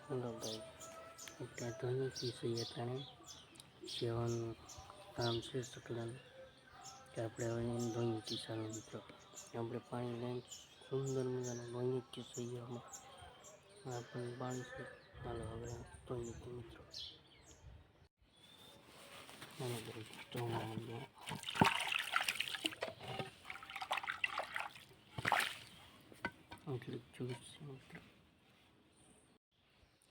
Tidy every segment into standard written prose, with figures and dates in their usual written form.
Hello ભાઈ, અત્યારે ધોની પીસી અટાણે સેવાનું કામ છે સકલાનું કે આપણે હવે એને ધોઈ પીસાનું મિત્રો. આપણે પાણી લઈને સુંદર મજાનું ધોઈ પીસઈએ. આપણને પાણી છે. હાલો હવે ધોઈ મિત્રો. હાલો ભાઈ, સ્ટોવમાં એટલું જ્યુસ છે મિત્રો.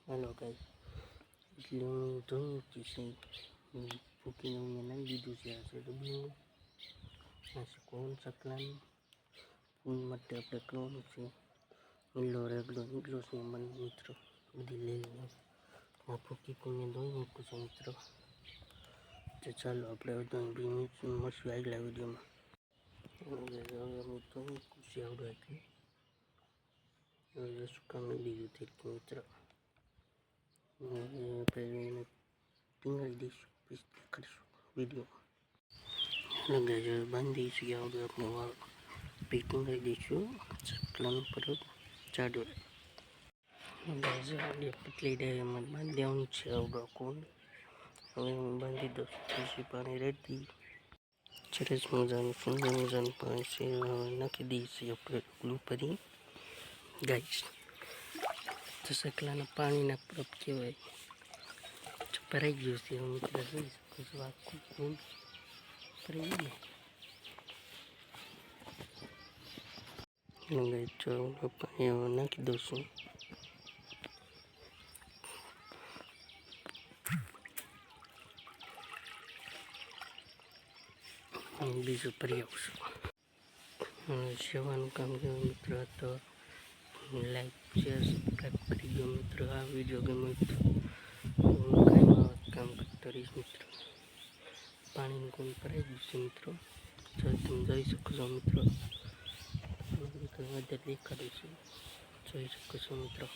હાલો ગાઈસ, એટલે હું ધોઈ પીસી ફૂકીને મેં નાખી દીધું છે. આ છે ડબલું, આ છે કોણ ચકલાનું ફૂલ માટે આપણે કરવાનું છે. લીલો રેગડો નીકળ્યો છે મને મિત્રો, બધી લઈ લઈએ. આ ફૂકી મેં ધોઈ મૂકું છું મિત્રો. તો ચાલો આપણે મળશું આગલા વિડીયોમાં. હવે અમે ધોઈ મૂકું છે આવડું એટલે હવે શું કામ બીજું થઈ ગયું મિત્રો. આપણે એને પીંગાળી દઈશું, પછી દેખાડીશું વિડીયોમાં. લગાવી બાંધી દઈશું આવડું આપણે વાળ પીંગાળી દઈશું ચકલાનું પર ચાડો. પતલી ડાયરીમાં બાંધી દેવાનું છે આવડો કોણ. હવે હું બાંધી દઉં પછી પાણી રેડી સરસ મજાનું સુંદર મજાનું પાણી છે. નાખી દઈશું આપણે ડબલું ભરી ગાઈશ. તો સકલાના પાણીના પ્રપ કહેવાય ભરાઈ ગયું છે મિત્રો. જોઈ શકો છો આખું ફૂલ ભરાઈ ગયું. પાણી નાખી દઉં છું. બીજું ભરી આવશું. સેવાનું કામ કર્યું મિત્રો. તો લાઈક શેર સબસ્ક્રાઈબ કરી દો મિત્રો. આ વિડીયો ગમે તો કામ કરતો રહીશ મિત્રો. પાણીનું કોણ ભરાઈ ગયું છે મિત્રો. જો તમે જોઈ શકો છો મિત્રો. વધારે દેખાડું છું, જોઈ શકો છો મિત્રો.